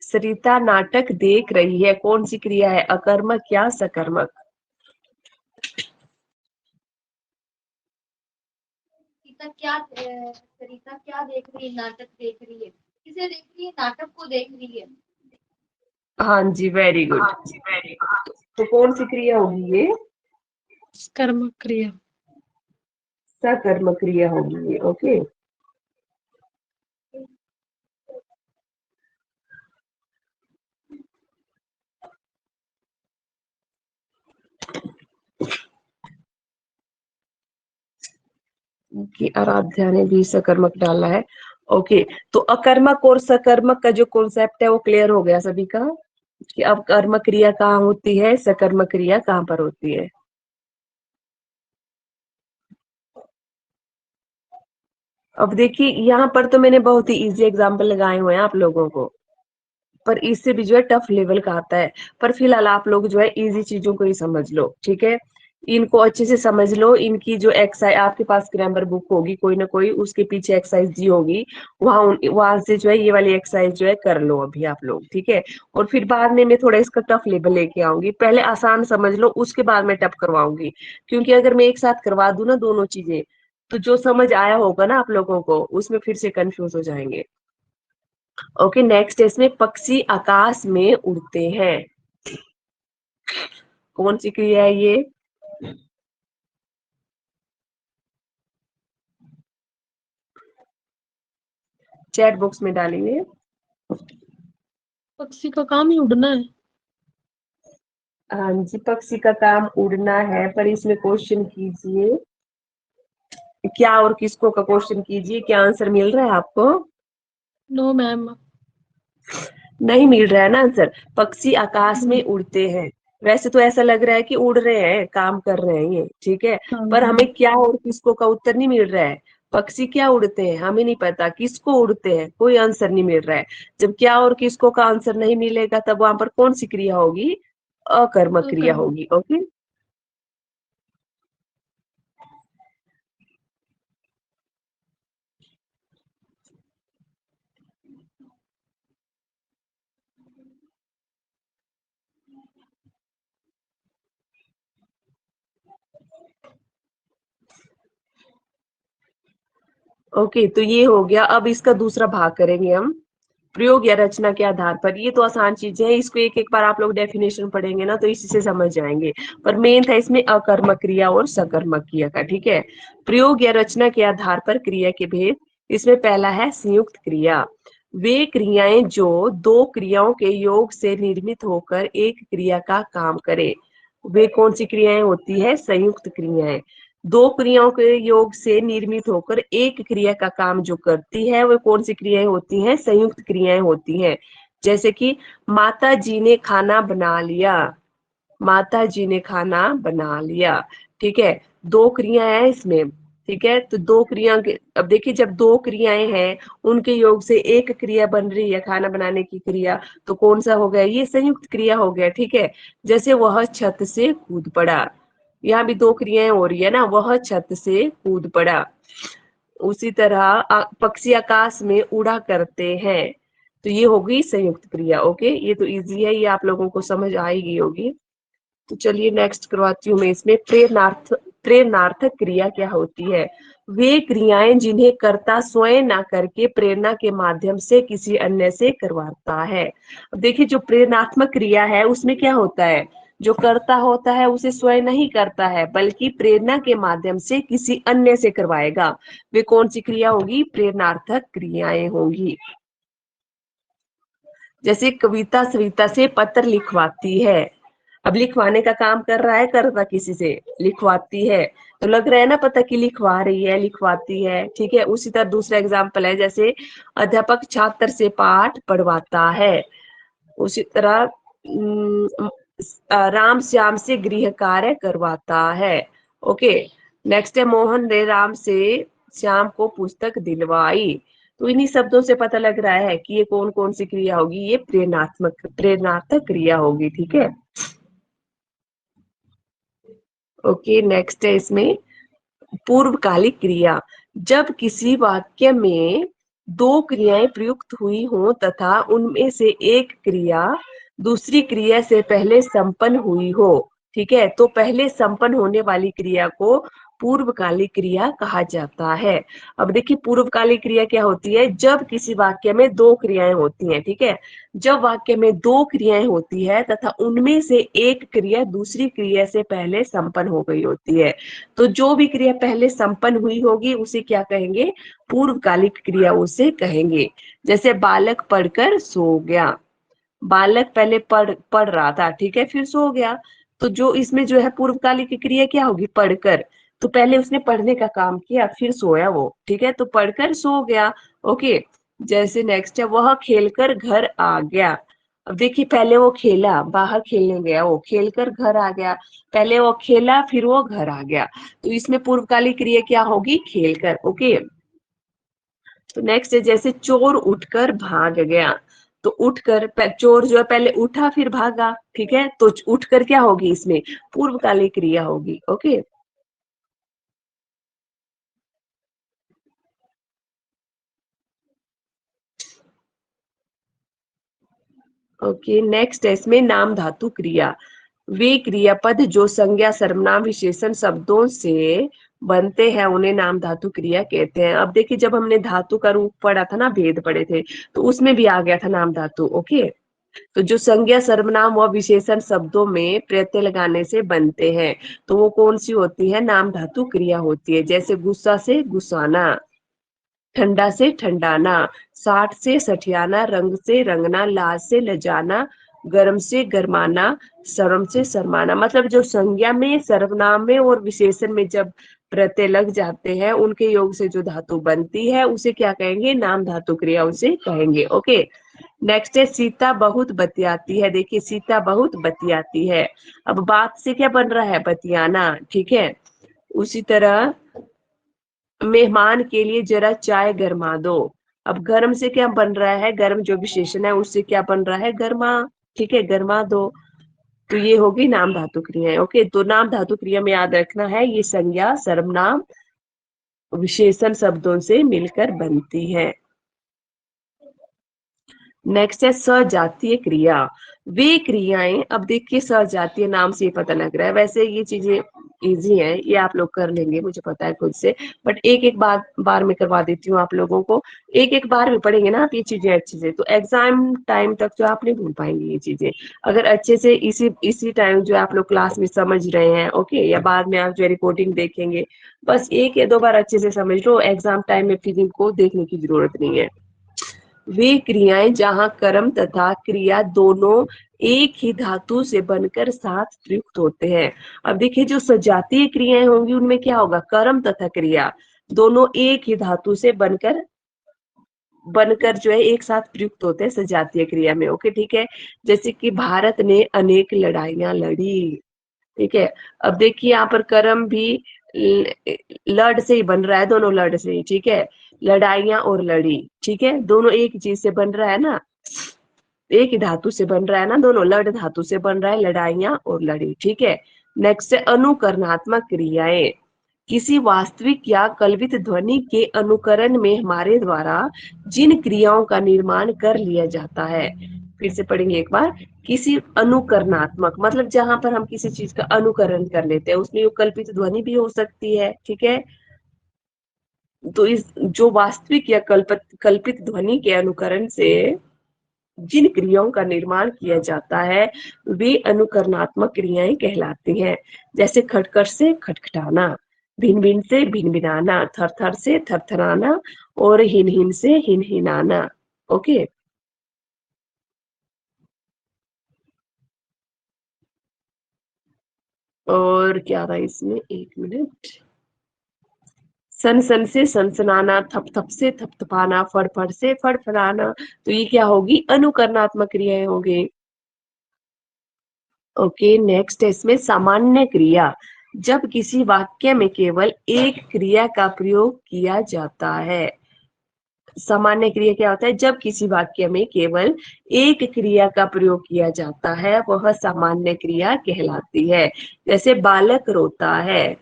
सरिता नाटक देख रही है, कौन सी क्रिया है, अकर्मक या सकर्मक। सरिता क्या देख रही है, नाटक देख रही है। किसे देख रही है, नाटक को देख रही है। हाँ जी, वेरी गुड। तो कौन सी क्रिया होगी ये, कर्मक क्रिया। सकर्मक क्रिया होगी ये। ओके, कि आराध्या ने भी सकर्मक डाला है। ओके, तो अकर्मक और सकर्मक का जो कॉन्सेप्ट है वो क्लियर हो गया सभी का, कि अब कर्म क्रिया कहाँ होती है, सकर्मक क्रिया कहाँ पर होती है। अब देखिए यहाँ पर तो मैंने बहुत ही इजी एग्जांपल लगाए हुए हैं आप लोगों को, पर इससे भी जो है टफ लेवल का आता है। पर फिलहाल आप लोग जो है इजी चीजों को ही समझ लो, ठीक है। इनको अच्छे से समझ लो, इनकी जो एक्सरसाइज आपके पास ग्रामर बुक होगी कोई ना कोई, उसके पीछे एक्सरसाइज दी होगी, वहां से जो है ये वाली एक्सरसाइज जो है कर लो अभी आप लोग, ठीक है। और फिर बाद में मैं थोड़ा इसका टफ लेवल लेके आऊंगी, पहले आसान समझ लो उसके बाद मैं टफ करवाऊंगी। क्योंकि अगर मैं एक साथ करवा दूं ना दोनों चीजें, तो जो समझ आया होगा ना आप लोगों को, उसमें फिर से कंफ्यूज हो जाएंगे। ओके, नेक्स्ट इसमें, पक्षी आकाश में उड़ते हैं, कौन सी क्रिया है ये, चैट बॉक्स में डालेंगे। पक्षी का काम ही उड़ना है। हाँ जी, पक्षी का काम उड़ना है, पर इसमें क्वेश्चन कीजिए, क्या और किसको का क्वेश्चन कीजिए, क्या आंसर मिल रहा है आपको। No ma'am. नहीं मिल रहा है ना आंसर। पक्षी आकाश में उड़ते हैं, वैसे तो ऐसा लग रहा है कि उड़ रहे हैं, काम कर रहे हैं ये, ठीक है। पर हाँ। हमें क्या और किसको का उत्तर नहीं मिल रहा है। पक्षी क्या उड़ते हैं हमें नहीं पता, किसको उड़ते हैं कोई आंसर नहीं मिल रहा है। जब क्या और किसको का आंसर नहीं मिलेगा, तब वहां पर कौन सी क्रिया होगी, अकर्मक क्रिया कर्म। होगी। ओके, ओके, तो ये हो गया। अब इसका दूसरा भाग करेंगे हम, प्रयोग या रचना के आधार पर। ये तो आसान चीजें हैं, इसको एक एक बार आप लोग डेफिनेशन पढ़ेंगे ना तो इसी से समझ जाएंगे। पर मेन था इसमें अकर्मक क्रिया और सकर्मक क्रिया का, ठीक है। प्रयोग या रचना के आधार पर क्रिया के भेद, इसमें पहला है संयुक्त क्रिया। वे क्रियाएं जो दो क्रियाओं के योग से निर्मित होकर एक क्रिया का काम करे, वे कौन सी क्रियाएं होती है, संयुक्त क्रियाएं। दो क्रियाओं के योग से निर्मित होकर एक क्रिया का काम जो करती है, वो कौन सी क्रियाएं होती हैं, संयुक्त क्रियाएं होती हैं। जैसे कि माता जी ने खाना बना लिया, माता जी ने खाना बना लिया, ठीक है। दो क्रियाएं हैं इसमें, ठीक है। तो दो क्रिया के, अब देखिए जब दो क्रियाएं हैं उनके योग से एक क्रिया बन रही है, खाना बनाने की क्रिया, तो कौन सा हो गया, ये संयुक्त क्रिया हो गया, ठीक है। जैसे वह छत से कूद पड़ा, यहाँ भी दो क्रियाएं हो रही है ना, वह छत से कूद पड़ा। उसी तरह पक्षी आकाश में उड़ा करते हैं, तो ये होगी संयुक्त क्रिया। ओके, ये तो इजी है, ये आप लोगों को समझ आएगी होगी। तो चलिए नेक्स्ट करवाती हूँ मैं इसमें। प्रेरणार्थक क्रिया क्या होती है? वे क्रियाएं जिन्हें कर्ता स्वयं ना करके प्रेरणा के माध्यम से किसी अन्य से करवाता है। अब देखिए, जो प्रेरणात्मक क्रिया है उसमें क्या होता है, जो कर्ता होता है उसे स्वयं नहीं करता है बल्कि प्रेरणा के माध्यम से किसी अन्य से करवाएगा। वे कौन सी क्रिया होगी? प्रेरणार्थक क्रियाएं होंगी। जैसे कविता सविता से पत्र लिखवाती है। अब लिखवाने का काम कर रहा है कर्ता, किसी से लिखवाती है, तो लग रहा है ना पता कि लिखवा रही है, लिखवाती है। ठीक है, उसी तरह दूसरा एग्जाम्पल है, जैसे अध्यापक छात्र से पाठ पढ़वाता है। उसी तरह राम श्याम से गृह कार्य करवाता है। ओके, नेक्स्ट है मोहन ने राम से श्याम को पुस्तक दिलवाई। तो इन्हीं शब्दों से पता लग रहा है कि ये कौन कौन सी क्रिया होगी, ये प्रेरणात्मक क्रिया होगी। ठीक है, ओके, नेक्स्ट है इसमें पूर्वकालिक क्रिया। जब किसी वाक्य में दो क्रियाएं प्रयुक्त हुई हो तथा उनमें से एक क्रिया दूसरी क्रिया से पहले संपन्न हुई हो। ठीक है, तो पहले संपन्न होने वाली क्रिया को पूर्वकालिक क्रिया कहा जाता है। अब देखिए, पूर्वकालिक क्रिया क्या होती है? जब किसी वाक्य में दो क्रियाएं होती हैं। ठीक है, जब वाक्य में दो क्रियाएं होती है तथा उनमें से एक क्रिया दूसरी क्रिया से पहले संपन्न हो गई होती है, तो जो भी क्रिया पहले संपन्न हुई होगी उसे क्या कहेंगे? पूर्वकालिक क्रिया उसे कहेंगे। जैसे बालक पढ़कर सो गया। बालक पहले पढ़ रहा था, ठीक है, फिर सो गया। तो जो इसमें जो है पूर्वकालिक क्रिया क्या होगी? पढ़कर। तो पहले उसने पढ़ने का काम किया, फिर सोया वो। ठीक है, तो पढ़कर सो गया। ओके, जैसे नेक्स्ट है वह खेलकर घर आ गया। अब देखिए, पहले वो खेला, बाहर खेलने गया, वो खेलकर घर आ गया। पहले वो खेला, फिर वो घर आ गया। तो इसमें पूर्वकालिक क्रिया क्या होगी? खेलकर। ओके, तो नेक्स्ट है जैसे चोर उठकर भाग गया। तो उठकर चोर जो है पहले उठा फिर भागा। ठीक है, तो उठकर क्या होगी? इसमें पूर्वकालिक क्रिया होगी। ओके, ओके, नेक्स्ट है इसमें नाम धातु क्रिया। वे क्रियापद जो संज्ञा सर्वनाम विशेषण शब्दों से बनते हैं उन्हें नाम धातु क्रिया कहते हैं। अब देखिए, जब हमने धातु का रूप पढ़ा था ना, भेद पढ़े थे, तो उसमें भी आ गया था नाम धातु। ओके, तो जो संज्ञा सर्वनाम व विशेषण शब्दों में प्रत्यय लगाने से बनते हैं, तो वो कौन सी होती है? नाम धातु क्रिया होती है। जैसे गुस्सा से गुस्साना, ठंडा से ठंडाना, साठ से सठियाना, रंग से रंगना, लाज से लजाना, गर्म से गरमाना, शर्म से शर्माना। मतलब जो संज्ञा में, सर्वनाम में और विशेषण में जब प्रत्यय लग जाते हैं, उनके योग से जो धातु बनती है उसे क्या कहेंगे? नाम धातु क्रिया उसे कहेंगे। ओके, नेक्स्ट है सीता बहुत बतियाती है। देखिए, सीता बहुत बतियाती है। अब बात से क्या बन रहा है? बतियाना। ठीक है, उसी तरह मेहमान के लिए जरा चाय गरमा दो। अब गर्म से क्या बन रहा है? गर्म जो विशेषण है उससे क्या बन रहा है? गरमा। ठीक है, गरमा दो। तो ये होगी नाम धातु क्रिया। ओके, तो नाम धातु क्रिया में याद रखना है ये संज्ञा सर्वनाम विशेषण शब्दों से मिलकर बनती है। नेक्स्ट है सजातीय क्रिया। वे क्रियाएं, अब देखिए सजातीय नाम से पता लग रहा है, वैसे ये चीजें इजी हैं, ये आप लोग कर लेंगे मुझे पता है खुद से, बट एक एक बार में करवा देती हूँ आप लोगों को। एक एक बार में पढ़ेंगे ना आप ये चीजें अच्छे से, तो एग्जाम टाइम तक जो आप नहीं भूल पाएंगे ये चीजें। अगर अच्छे से इसी टाइम जो आप लोग क्लास में समझ रहे हैं, ओके, या बाद में आप जो रिकॉर्डिंग देखेंगे, बस एक या दो बार अच्छे से समझ लो, एग्जाम टाइम में फिर इनको देखने की जरूरत नहीं है। वे क्रियाएं जहां कर्म तथा क्रिया दोनों एक ही धातु से बनकर साथ प्रयुक्त होते हैं। अब देखिए, जो सजातीय क्रियाएं होंगी उनमें क्या होगा? कर्म तथा क्रिया दोनों एक ही धातु से बनकर बनकर जो है एक साथ प्रयुक्त होते हैं सजातीय क्रिया में। ओके, ठीक है, जैसे कि भारत ने अनेक लड़ाइयां लड़ी। ठीक है, अब देखिए यहाँ पर कर्म भी लड़ से ही बन रहा है, दोनों लड़ से ही। ठीक है, लड़ाइयां और लड़ी, ठीक है, दोनों एक ही चीज से बन रहा है ना, एक ही धातु से बन रहा है ना, दोनों लड़ धातु से बन रहा है, लड़ाइयां और लड़ी। ठीक है, नेक्स्ट है अनुकरणात्मक क्रियाएं। किसी वास्तविक या कल्पित ध्वनि के अनुकरण में हमारे द्वारा जिन क्रियाओं का निर्माण कर लिया जाता है, फिर से पढ़ेंगे एक बार, किसी अनुकरणात्मक मतलब जहां पर हम किसी चीज का अनुकरण कर लेते हैं, उसमें वो कल्पित ध्वनि भी हो सकती है, ठीक है। तो इस जो वास्तविक या कल्पित ध्वनि के अनुकरण से जिन क्रियाओं का निर्माण किया जाता है वे अनुकरणात्मक क्रियाएं कहलाती हैं। जैसे खटखट से खटखटाना, भिन भिन से भिन भिनाना, थर थर से थरथराना और हिन हिन से हिन हिनाना। ओके, और क्या था इसमें, एक मिनट, सन सन से सनसनाना, थप थप से थपथपाना, फड़ फड़ से फड़फड़ाना। तो ये क्या होगी, अनुकरणात्मक क्रियाएं होगी। ओके, नेक्स्ट है इसमें सामान्य क्रिया। जब किसी वाक्य में केवल एक क्रिया का प्रयोग किया जाता है। सामान्य क्रिया क्या होता है, जब किसी वाक्य में केवल एक क्रिया का प्रयोग किया जाता है वह सामान्य क्रिया कहलाती है। जैसे बालक रोता है,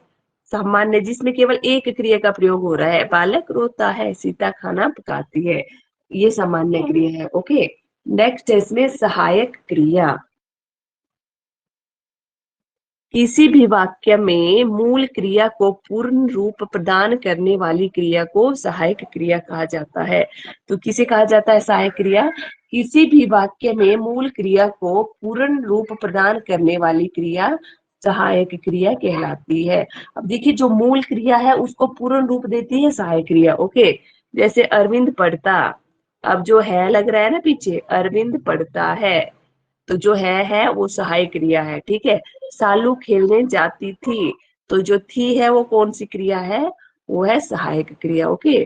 सामान्य जिसमें केवल एक क्रिया का प्रयोग हो रहा है, बालक रोता है, सीता खाना पकाती है, ये सामान्य क्रिया है। ओके, नेक्स्ट है इसमें सहायक क्रिया। किसी भी वाक्य में मूल क्रिया को पूर्ण रूप प्रदान करने वाली क्रिया को सहायक क्रिया कहा जाता है। तो किसे कहा जाता है सहायक क्रिया, किसी भी वाक्य में मूल क्रिया को पूर्ण रूप प्रदान करने वाली क्रिया सहायक क्रिया कहलाती है। अब देखिए, जो मूल क्रिया है उसको पूर्ण रूप देती है सहायक क्रिया। ओके, जैसे अरविंद पढ़ता, अब जो है लग रहा है ना पीछे, अरविंद पढ़ता है, तो जो है वो सहायक क्रिया है, ठीक है। सालू खेलने जाती थी, तो जो थी है वो कौन सी क्रिया है, वो है सहायक क्रिया। ओके,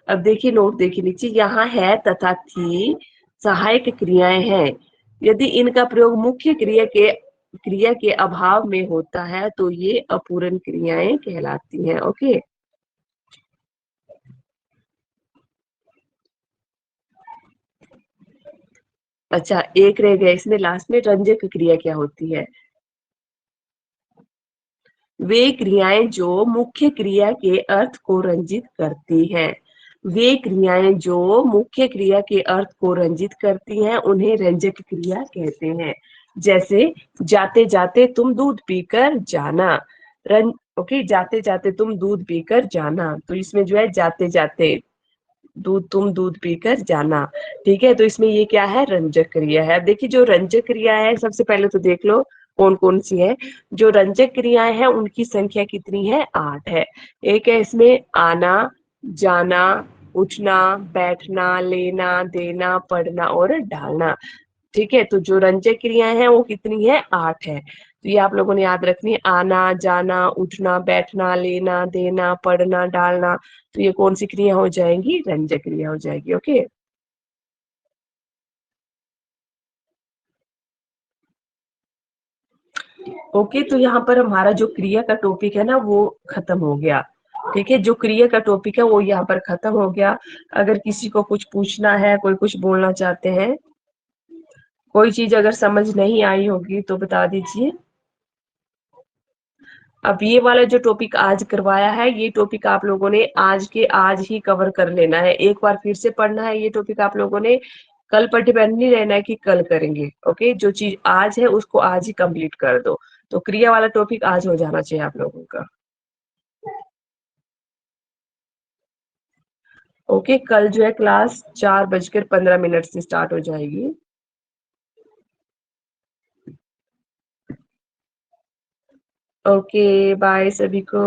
अब देखिए नोट देखिए नीचे, यहाँ है तथा थी सहायक क्रियाएं हैं। यदि इनका प्रयोग मुख्य क्रिया के अभाव में होता है तो ये अपूर्ण क्रियाएं कहलाती हैं। ओके, अच्छा एक रह गया इसमें लास्ट में, रंजक क्रिया क्या होती है। वे क्रियाएं जो मुख्य क्रिया के अर्थ को रंजित करती हैं, वे क्रियाएं जो मुख्य क्रिया के अर्थ को रंजित करती हैं उन्हें रंजक क्रिया कहते हैं। जैसे जाते जाते तुम दूध पीकर जाना, रंज ओके, जाते जाते तुम दूध पीकर जाना, तो इसमें जो है जाते जाते तुम दूध पीकर जाना, ठीक है। तो इसमें ये क्या है, रंजक क्रिया है। अब देखिए जो रंजक क्रिया है, सबसे पहले तो देख लो कौन कौन सी है। जो रंजक क्रियाएं हैं उनकी संख्या कितनी है, 8 है। एक है इसमें आना, जाना, उठना, बैठना, लेना, देना, पढ़ना और डालना, ठीक है। तो जो रंजक क्रियाएं हैं वो कितनी है, 8 है। तो ये आप लोगों ने याद रखनी है, आना, जाना, उठना, बैठना, लेना, देना, पढ़ना, डालना। तो ये कौन सी क्रिया हो जाएंगी, रंजक क्रिया हो जाएगी। ओके, ओके, तो यहाँ पर हमारा जो क्रिया का टॉपिक है ना वो खत्म हो गया, ठीक है। जो क्रिया का टॉपिक है वो यहाँ पर खत्म हो गया। अगर किसी को कुछ पूछना है, कोई कुछ बोलना चाहते हैं, कोई चीज अगर समझ नहीं आई होगी तो बता दीजिए। अब ये वाला जो टॉपिक आज करवाया है, ये टॉपिक आप लोगों ने आज के आज ही कवर कर लेना है, एक बार फिर से पढ़ना है ये टॉपिक आप लोगों ने। कल पर डिपेंड नहीं रहना है कि कल करेंगे। ओके, जो चीज आज है उसको आज ही कंप्लीट कर दो। तो क्रिया वाला टॉपिक आज हो जाना चाहिए आप लोगों का। ओके, कल जो है क्लास 4:15 से स्टार्ट हो जाएगी। ओके, बाय सभी को।